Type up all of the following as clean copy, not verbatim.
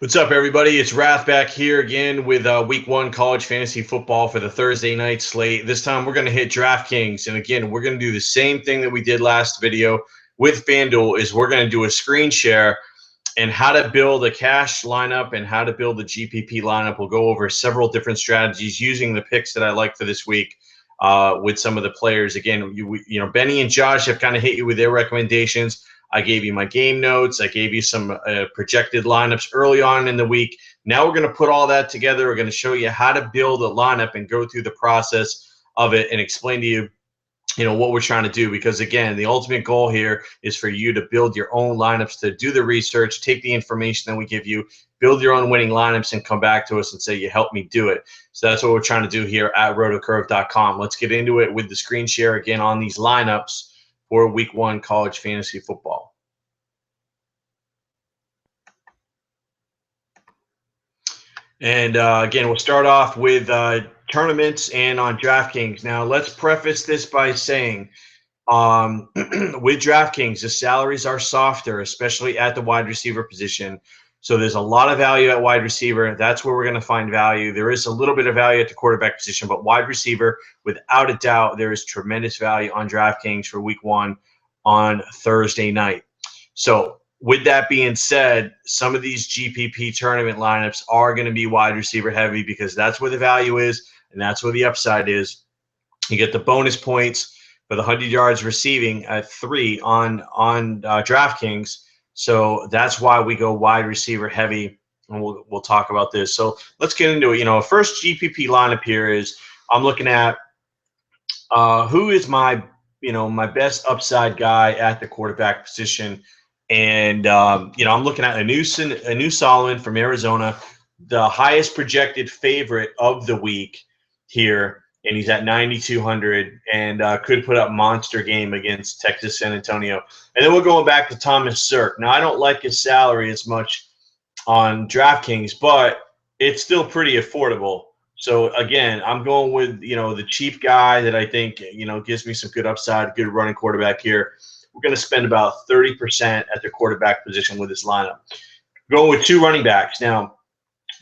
What's up, everybody? It's Rath back here again with Week 1 college fantasy football for the Thursday night slate. This time we're going to hit DraftKings, and again, we're going to do the same thing that we did last video with FanDuel. Is we're going to do a screen share and how to build a cash lineup and how to build a GPP lineup. We'll go over several different strategies using the picks that I like for this week with some of the players. Again, you know, Benny and Josh have kind of hit you with their recommendations. I gave you my game notes. I gave you some projected lineups early on in the week. Now we're going to put all that together. We're going to show you how to build a lineup and go through the process of it and explain to you, what we're trying to do. Because, again, the ultimate goal here is for you to build your own lineups, to do the research, take the information that we give you, build your own winning lineups, and come back to us and say, you helped me do it. So that's what we're trying to do here at rotocurve.com. Let's get into it with the screen share again on these lineups for Week 1 college fantasy football. And again, we'll start off with tournaments and on DraftKings. Now, let's preface this by saying with DraftKings, the salaries are softer, especially at the wide receiver position. So there's a lot of value at wide receiver. That's where we're going to find value. There is a little bit of value at the quarterback position, but wide receiver, without a doubt, there is tremendous value on DraftKings for Week 1 on Thursday night. So with that being said, some of these GPP tournament lineups are going to be wide receiver heavy because that's where the value is and that's where the upside is. You get the bonus points for the 100 yards receiving at 3 on DraftKings. So that's why we go wide receiver heavy, and we'll talk about this. So let's get into it. First GPP lineup here is I'm looking at who is my my best upside guy at the quarterback position. And, I'm looking at a new Solomon from Arizona, the highest projected favorite of the week here. And he's at 9,200 and could put up monster game against Texas San Antonio. And then we're going back to Thomas Sirk. Now, I don't like his salary as much on DraftKings, but it's still pretty affordable. So, again, I'm going with, the cheap guy that I think, gives me some good upside, good running quarterback here. We're going to spend about 30% at the quarterback position with this lineup. Going with 2 running backs. Now,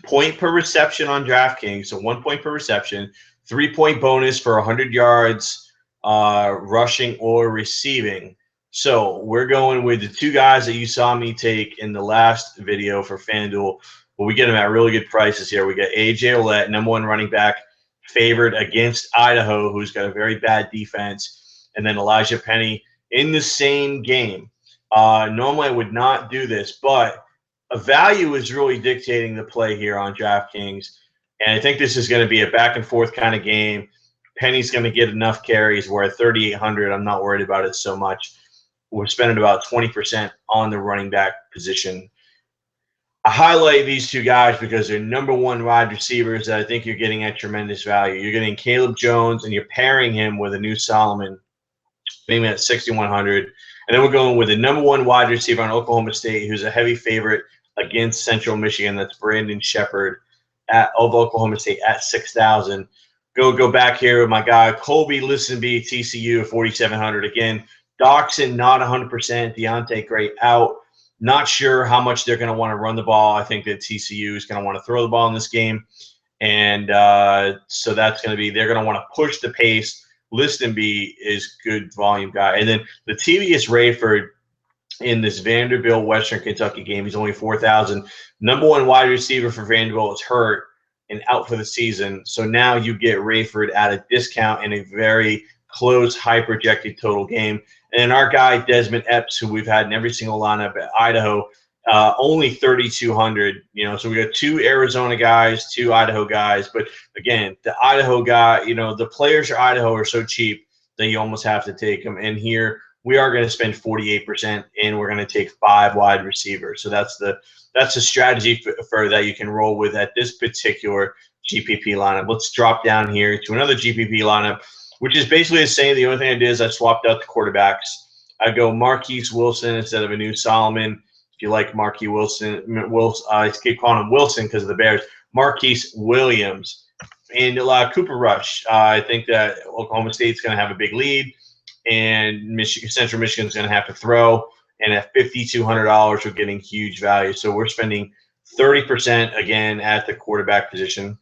point per reception on DraftKings, so 1 point per reception, 3-point bonus for 100 yards rushing or receiving. So we're going with the 2 guys that you saw me take in the last video for FanDuel, but we get them at really good prices here. We got A.J. Ouellette, #1 running back, favored against Idaho, who's got a very bad defense, and then Elijah Penny in the same game. Normally I would not do this, but a value is really dictating the play here on DraftKings. And I think this is going to be a back and forth kind of game. Penny's going to get enough carries where at 3,800, I'm not worried about it so much. We're spending about 20% on the running back position. I highlight these 2 guys because they're #1 wide receivers that I think you're getting at tremendous value. You're getting Caleb Jones, and you're pairing him with a new Solomon, being at 6,100. And then we're going with the #1 wide receiver on Oklahoma State, who's a heavy favorite against Central Michigan. That's Brandon Shepard of Oklahoma State at 6,000. Go back here with my guy, Colby Listenby, TCU, 4,700. Again, Doxson not 100%. Deontay Gray out. Not sure how much they're going to want to run the ball. I think that TCU is going to want to throw the ball in this game. And so that's going to be – they're going to want to push the pace. Listenby is good volume guy. And then Latavius Rayford in this Vanderbilt Western Kentucky game, he's only 4,000. #1 wide receiver for Vanderbilt is hurt and out for the season. So now you get Rayford at a discount in a very close, high projected total game. And then our guy, Desmond Epps, who we've had in every single lineup at Idaho, only 3,200. So we got 2 Arizona guys, 2 Idaho guys. But again, the Idaho guy, the players for Idaho are so cheap that you almost have to take them. And here we are going to spend 48%, and we're going to take 5 wide receivers. So that's the strategy for that you can roll with at this particular GPP lineup. Let's drop down here to another GPP lineup, which is basically the same. The only thing I did is I swapped out the quarterbacks. I go Marquise Wilson instead of a new Solomon. If you like Marquise Wilson, I keep calling him Wilson because of the Bears. Marquise Williams and Cooper Rush. I think that Oklahoma State's going to have a big lead, and Central Michigan's going to have to throw. And at $5,200, we're getting huge value. So we're spending 30% again at the quarterback position,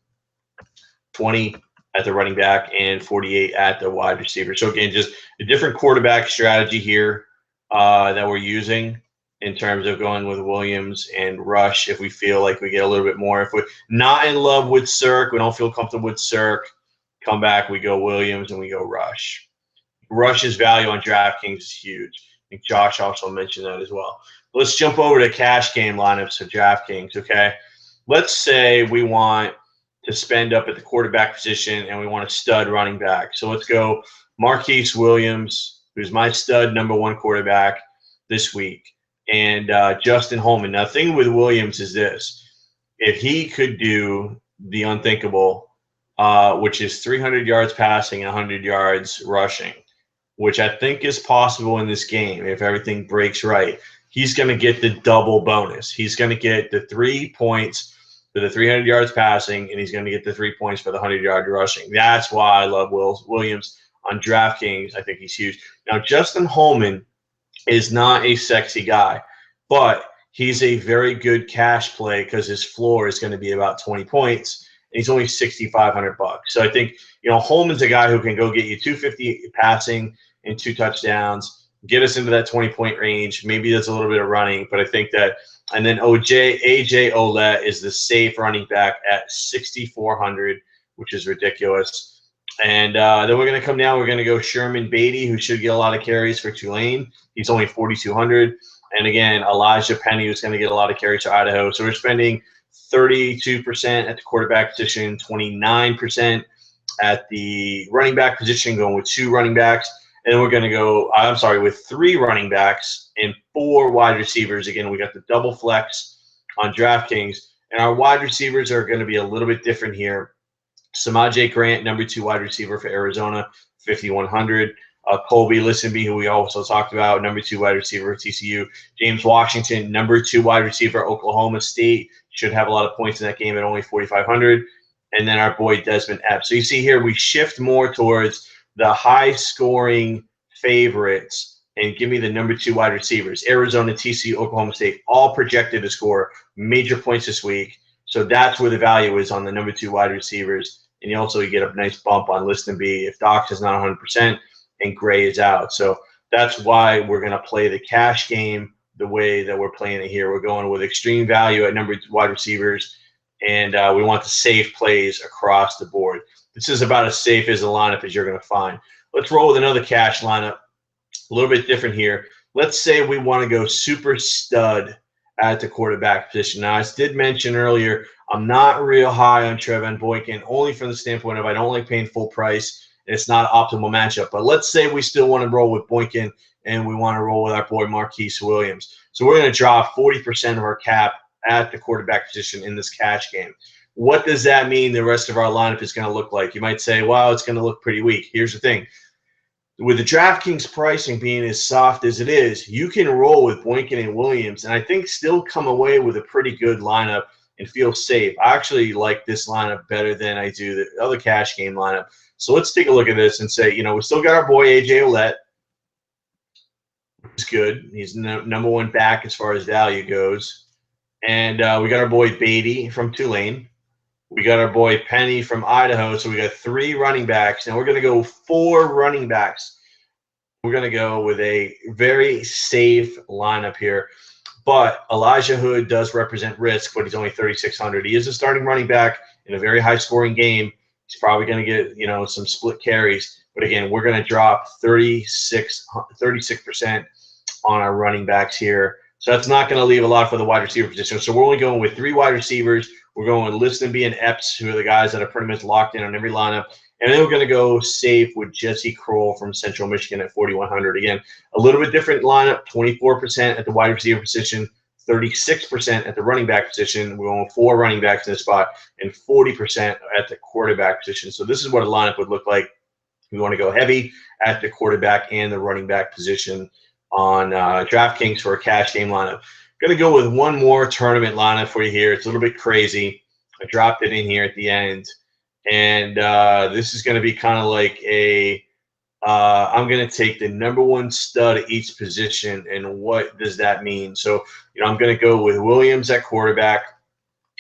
20 at the running back, and 48 at the wide receiver. So again, just a different quarterback strategy here that we're using in terms of going with Williams and Rush if we feel like we get a little bit more. If we're not in love with Cirque, we don't feel comfortable with Cirque, come back, we go Williams and we go Rush. Rush's value on DraftKings is huge. I think Josh also mentioned that as well. Let's jump over to cash game lineups of DraftKings, okay? Let's say we want to spend up at the quarterback position and we want a stud running back. So let's go Marquise Williams, who's my stud #1 quarterback this week, and Justin Holman. Now, the thing with Williams is this. If he could do the unthinkable, which is 300 yards passing and 100 yards rushing, which I think is possible in this game if everything breaks right, he's going to get the double bonus. He's going to get the 3 points for the 300 yards passing, and he's going to get the 3 points for the 100-yard rushing. That's why I love Williams on DraftKings. I think he's huge. Now, Justin Holman is not a sexy guy, but he's a very good cash play because his floor is going to be about 20 points, and he's only $6,500. So I think, Holman's a guy who can go get you 250 passing and 2 touchdowns, get us into that 20-point range. Maybe there's a little bit of running, but I think that. And then AJ Ouellette is the safe running back at 6,400, which is ridiculous. And then we're going to come down. We're going to go Sherman Beatty, who should get a lot of carries for Tulane. He's only 4,200. And again, Elijah Penny, who's going to get a lot of carries for Idaho. So we're spending 32% at the quarterback position, 29% at the running back position, going with 2 running backs. And then we're going to go, with 3 running backs and 4 wide receivers. Again, we got the double flex on DraftKings. And our wide receivers are going to be a little bit different here. Samaje Grant, #2 wide receiver for Arizona, 5,100. Colby Listenby, who we also talked about, #2 wide receiver for TCU. James Washington, #2 wide receiver, Oklahoma State. Should have a lot of points in that game at only 4,500. And then our boy Desmond Epps. So you see here we shift more towards the high-scoring favorites and give me the #2 wide receivers. Arizona, TCU, Oklahoma State, all projected to score major points this week. So that's where the value is on the #2 wide receivers. And you get a nice bump on Listenby if Dox is not 100% and Gray is out. So that's why we're going to play the cash game the way that we're playing it here. We're going with extreme value at #2 wide receivers, and we want the safe plays across the board. This is about as safe as a lineup as you're going to find. Let's roll with another cash lineup. A little bit different here. Let's say we want to go super stud at the quarterback position. Now, I did mention earlier, I'm not real high on Trevon Boykin, only from the standpoint of I don't like paying full price, and it's not an optimal matchup. But let's say we still want to roll with Boykin, and we want to roll with our boy Marquise Williams. So we're going to drop 40% of our cap at the quarterback position in this cash game. What does that mean the rest of our lineup is going to look like? You might say, wow, it's going to look pretty weak. Here's the thing. With the DraftKings pricing being as soft as it is, you can roll with Boykin and Williams, and I think still come away with a pretty good lineup and feel safe. I actually like this lineup better than I do the other cash game lineup. So let's take a look at this and say, we still got our boy AJ Ouellette. He's good. He's #1 back as far as value goes. And we got our boy Beatty from Tulane. We got our boy Penny from Idaho. So we got 3 running backs. Now we're going to go 4 running backs. We're going to go with a very safe lineup here. But Elijah Hood does represent risk, but he's only 3,600. He is a starting running back in a very high-scoring game. He's probably going to get, some split carries. But again, we're going to drop 36% on our running backs here. So that's not going to leave a lot for the wide receiver position. So we're only going with 3 wide receivers. We're going with Listenby and Epps, who are the guys that are pretty much locked in on every lineup. And then we're going to go safe with Jesse Kroll from Central Michigan at 4,100. Again, a little bit different lineup, 24% at the wide receiver position, 36% at the running back position. We're going 4 running backs in this spot, and 40% at the quarterback position. So this is what a lineup would look like. We want to go heavy at the quarterback and the running back position on DraftKings for a cash game lineup. Going to go with one more tournament lineup for you here. It's a little bit crazy. I dropped it in here at the end. And this is going to be kind of like a I'm going to take the #1 stud at each position, and what does that mean? So, I'm going to go with Williams at quarterback.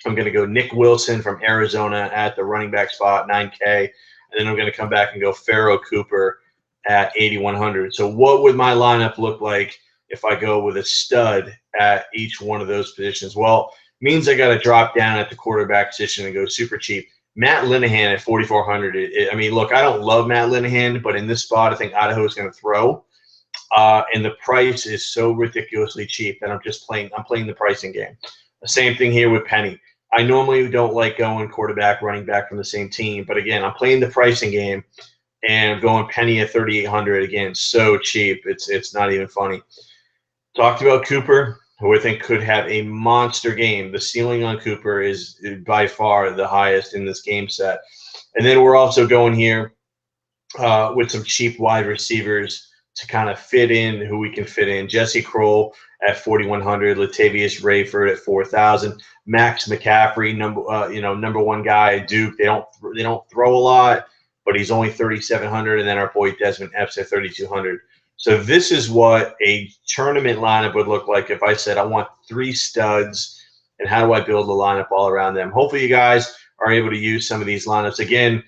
I'm going to go Nick Wilson from Arizona at the running back spot, 9K. And then I'm going to come back and go Pharaoh Cooper at 8,100. So what would my lineup look like if I go with a stud at each one of those positions? Well, means I got to drop down at the quarterback position and go super cheap. Matt Linehan at 4,400. I mean, look, I don't love Matt Linehan, but in this spot, I think Idaho is going to throw. And the price is so ridiculously cheap that I'm playing the pricing game. The same thing here with Penny. I normally don't like going quarterback, running back from the same team, but again, I'm playing the pricing game and I'm going Penny at 3,800 again. So cheap, it's not even funny. Talked about Cooper, who I think could have a monster game. The ceiling on Cooper is by far the highest in this game set. And then we're also going here with some cheap wide receivers to kind of fit in who we can fit in. Jesse Kroll at 4,100, Latavius Rayford at 4,000, Max McCaffrey, number one guy at Duke. They don't throw a lot, but he's only 3,700, and then our boy Desmond Epps at 3,200. So this is what a tournament lineup would look like if I said I want 3 studs, and how do I build a lineup all around them? Hopefully you guys are able to use some of these lineups. Again,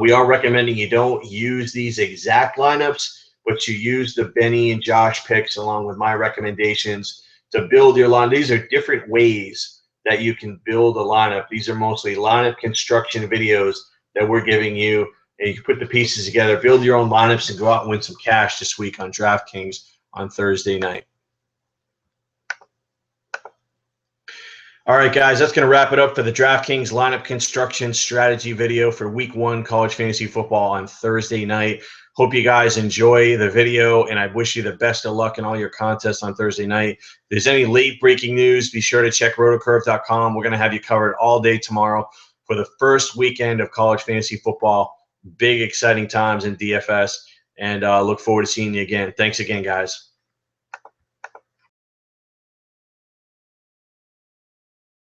we are recommending you don't use these exact lineups, but you use the Benny and Josh picks along with my recommendations to build your line. These are different ways that you can build a lineup. These are mostly lineup construction videos that we're giving you, and you can put the pieces together, build your own lineups, and go out and win some cash this week on DraftKings on Thursday night. All right, guys, that's going to wrap it up for the DraftKings lineup construction strategy video for Week 1 college fantasy football on Thursday night. Hope you guys enjoy the video, and I wish you the best of luck in all your contests on Thursday night. If there's any late breaking news, be sure to check rotocurve.com. We're going to have you covered all day tomorrow for the first weekend of college fantasy football. Big, exciting times in DFS, and look forward to seeing you again. Thanks again, guys.